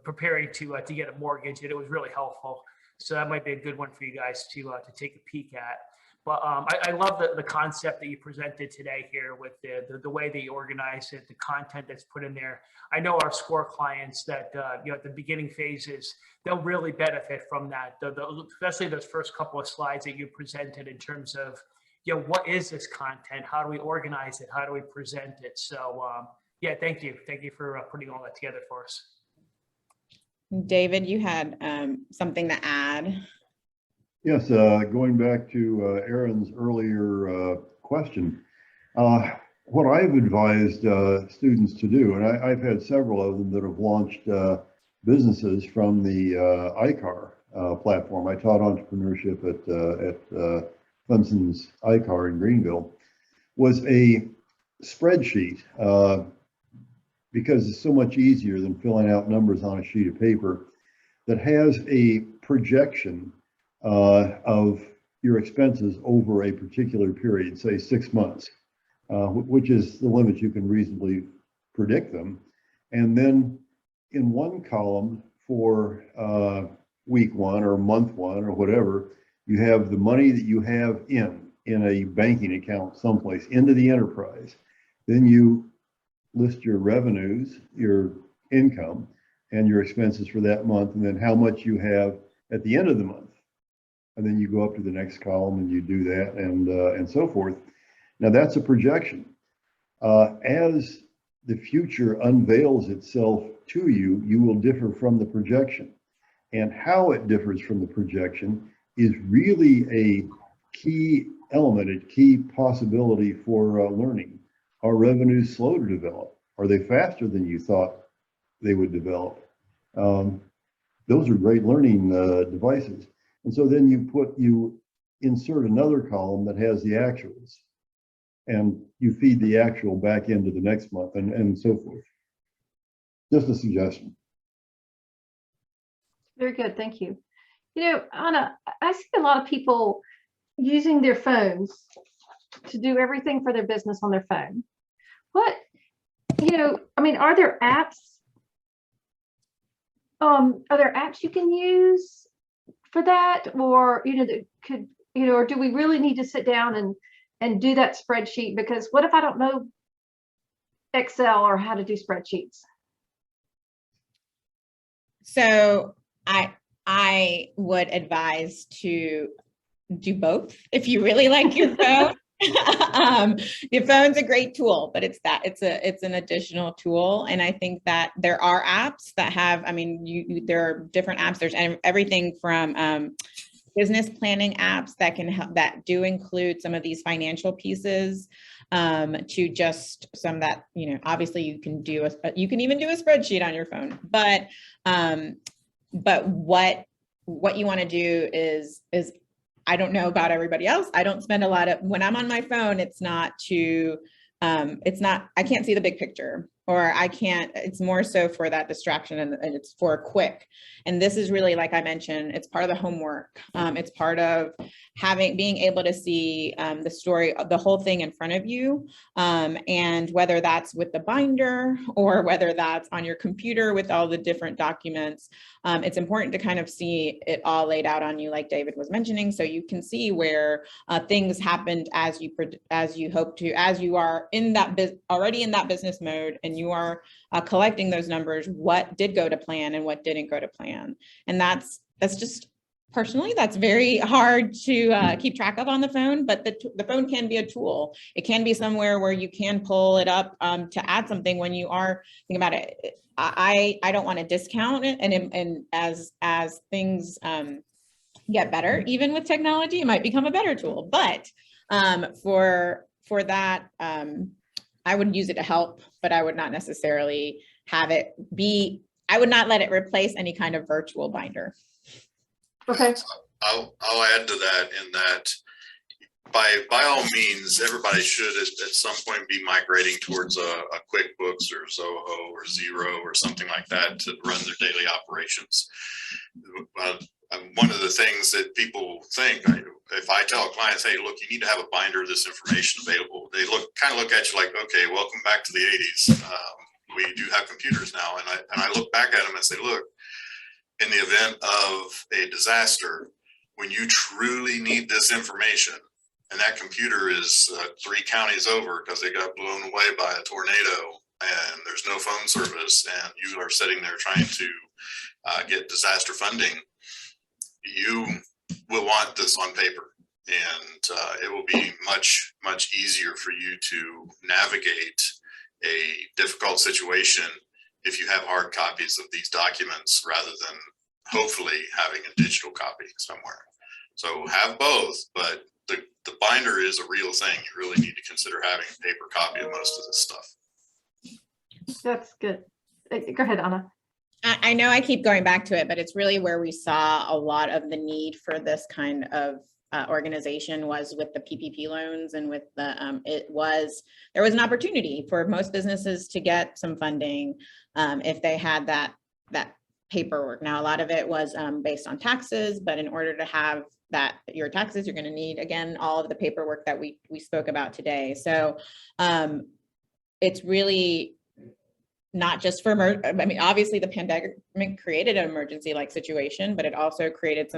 preparing to get a mortgage, and it was really helpful. So that might be a good one for you guys to take a peek at. But I love the concept that you presented today here with the way that you organize it, the content that's put in there. I know our SCORE clients that, at the beginning phases, they'll really benefit from that, especially those first couple of slides that you presented in terms of, what is this content? How do we organize it? How do we present it? So yeah, thank you. Thank you for putting all that together for us. David, you had something to add. Yes, going back to Aaron's earlier question, what I've advised students to do, and I've had several of them that have launched businesses from the ICAR platform. I taught entrepreneurship at Clemson's ICAR in Greenville, was a spreadsheet, because it's so much easier than filling out numbers on a sheet of paper, that has a projection of your expenses over a particular period, say 6 months, which is the limit you can reasonably predict them. And then in one column for week 1 or month 1 or whatever, you have the money that you have in a banking account someplace into the enterprise. Then you list your revenues, your income, and your expenses for that month, and then how much you have at the end of the month. And then you go up to the next column and you do that, and so forth. Now that's a projection. As the future unveils itself to you, you will differ from the projection. And how it differs from the projection is really a key element, a key possibility for learning. Are revenues slow to develop? Are they faster than you thought they would develop? Those are great learning devices. And so then you insert another column that has the actuals, and you feed the actual back into the next month, and so forth. Just a suggestion. Very good, thank you. Anna, I see a lot of people using their phones to do everything for their business on their phone. Are there apps? Are there apps you can use for that, or that could, or do we really need to sit down and do that spreadsheet? Because what if I don't know Excel or how to do spreadsheets? So I would advise to do both if you really like your phone. Your phone's a great tool, but it's an additional tool. And I think that there are apps that have, there are different apps. There's everything from business planning apps that can help, that do include some of these financial pieces, to just some that, obviously you can even do a spreadsheet on your phone, but what you want to do is I don't know about everybody else. I don't spend a lot of, when I'm on my phone, I can't see the big picture, or it's more so for that distraction, and it's for a quick. And this is really, like I mentioned, it's part of the homework. It's part of being able to see the story, the whole thing in front of you. And whether that's with the binder or whether that's on your computer with all the different documents, it's important to kind of see it all laid out on you, like David was mentioning, so you can see where things happened as you hope to, as you are already in that business mode, and you are collecting those numbers, what did go to plan and what didn't go to plan. And that's just, personally, that's very hard to keep track of on the phone, but the phone can be a tool. It can be somewhere where you can pull it up to add something when you are thinking about it. I don't want to discount it, and as things get better, even with technology, it might become a better tool. But for that, I would use it to help, but I would not necessarily have it be, I would not let it replace any kind of virtual binder. Okay. I'll add to that, in that by all means, everybody should at some point be migrating towards a QuickBooks or Zoho or Xero or something like that to run their daily operations. One of the things that people think, if I tell clients, hey, look, you need to have a binder of this information available, they kind of look at you like, okay, welcome back to the 80s. We do have computers now. And I look back at them and say, look, in the event of a disaster, when you truly need this information, and that computer is 3 counties over because they got blown away by a tornado and there's no phone service, and you are sitting there trying to get disaster funding, you will want this on paper, and it will be much, much easier for you to navigate a difficult situation if you have hard copies of these documents rather than hopefully having a digital copy somewhere. So have both, but the binder is a real thing. You really need to consider having a paper copy of most of this stuff. That's good. Go ahead, Anna. I know I keep going back to it, but it's really where we saw a lot of the need for this kind of organization was with the PPP loans, and with the there was an opportunity for most businesses to get some funding if they had that paperwork. Now, a lot of it was based on taxes, but in order to have your taxes, you're going to need, again, all of the paperwork that we spoke about today. So it's really not just for, obviously the pandemic created an emergency-like situation, but it also created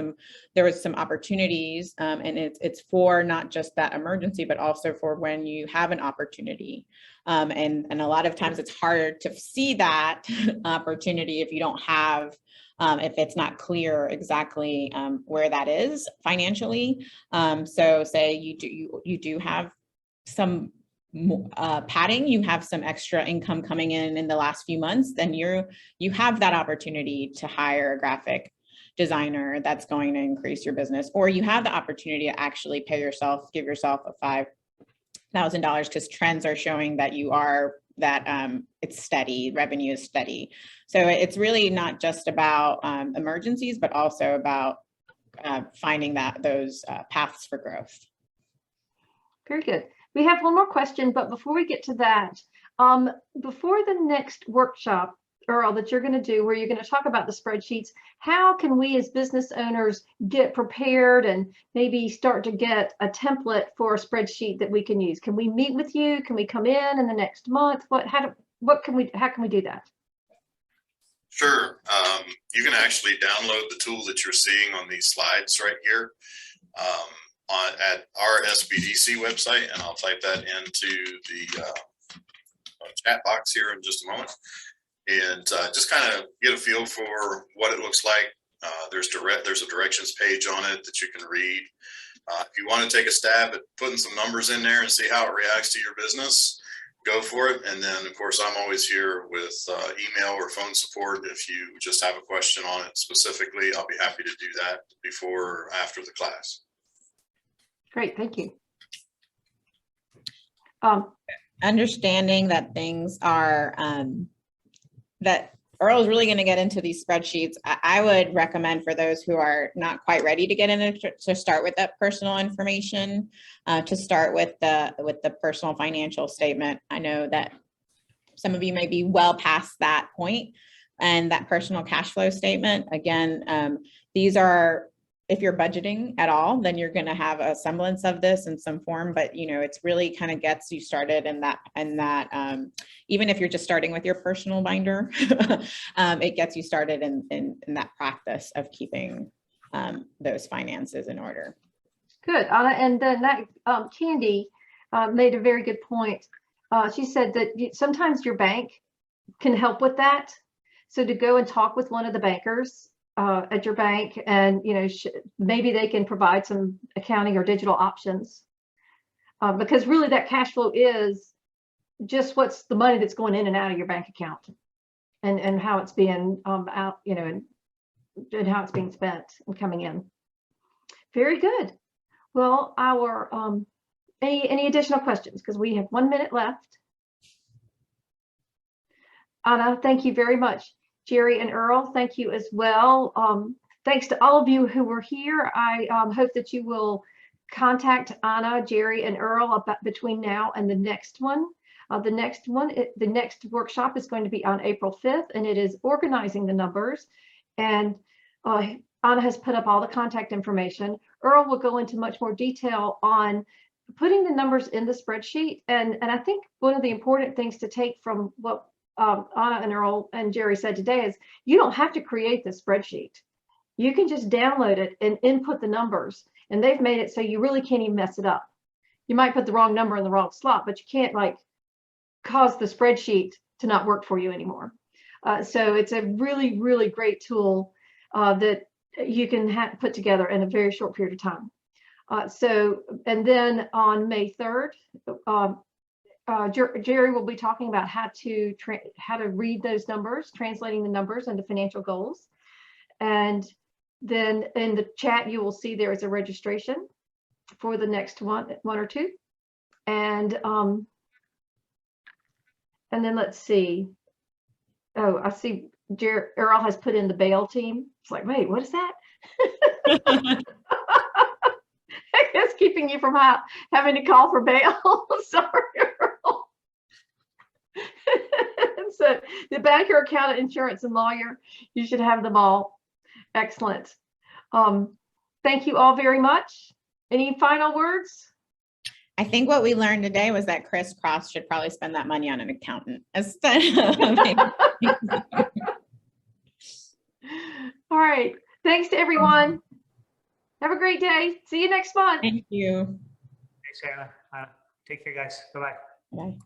there was some opportunities, and it's for not just that emergency, but also for when you have an opportunity. And a lot of times it's hard to see that opportunity if you don't have, if it's not clear exactly where that is financially. So say you do have some padding, you have some extra income coming in the last few months, then you have that opportunity to hire a graphic designer that's going to increase your business, or you have the opportunity to actually give yourself a $5,000 because trends are showing that it's steady, revenue is steady. So it's really not just about emergencies, but also about finding those paths for growth. Very good. We have one more question, but before we get to that, before the next workshop, Earl, that you're going to do, where you're going to talk about the spreadsheets, how can we as business owners get prepared and maybe start to get a template for a spreadsheet that we can use? Can we meet with you? Can we come in the next month? How can we do that? Sure. You can actually download the tool that you're seeing on these slides right here. At our SBDC website, and I'll type that into the chat box here in just a moment, and just kind of get a feel for what it looks like. There's a directions page on it that you can read. If you want to take a stab at putting some numbers in there and see how it reacts to your business, go for it. And then, of course, I'm always here with email or phone support. If you just have a question on it specifically, I'll be happy to do that before or after the class. Great, thank you. Understanding that things are, that Earl is really going to get into these spreadsheets, I would recommend for those who are not quite ready to get into to start with that personal information, to start with the personal financial statement. I know that some of you may be well past that point, and that personal cash flow statement. Again, these are, if you're budgeting at all, then you're going to have a semblance of this in some form, but it's really kind of gets you started in that, even if you're just starting with your personal binder, it gets you started in that practice of keeping those finances in order. Good, Anna, and then that Candy made a very good point. She said that sometimes your bank can help with that. So to go and talk with one of the bankers at your bank, and maybe they can provide some accounting or digital options, because really that cash flow is just what's the money that's going in and out of your bank account, and how it's being out, and how it's being spent and coming in. Very good. Well, our any additional questions, because we have 1 minute left. Anna, thank you very much. Jerry and Earl, thank you as well. Thanks to all of you who were here. I hope that you will contact Anna, Jerry, and Earl about between now and the next one. The next workshop is going to be on April 5th, and it is organizing the numbers. And Anna has put up all the contact information. Earl will go into much more detail on putting the numbers in the spreadsheet. And I think one of the important things to take from what Anna and Earl and Jerry said today is you don't have to create the spreadsheet. You can just download it and input the numbers. And they've made it so you really can't even mess it up. You might put the wrong number in the wrong slot, but you can't like cause the spreadsheet to not work for you anymore. So it's a really, really great tool that you can put together in a very short period of time. And then on May 3rd, Jerry will be talking about how to read those numbers, translating the numbers into financial goals. And then in the chat, you will see there is a registration for the next one or two. And then let's see. Oh, I see Earl has put in the bail team. It's like, wait, what is that? That's keeping you from having to call for bail. Sorry, Earl. So the banker, accountant, insurance, and lawyer, you should have them all. Excellent. Thank you all very much. Any final words? I think what we learned today was that Chris Cross should probably spend that money on an accountant instead of All right. Thanks to everyone. Have a great day. See you next month. Thank you. Thanks, Anna. Take care, guys. Bye-bye. Bye.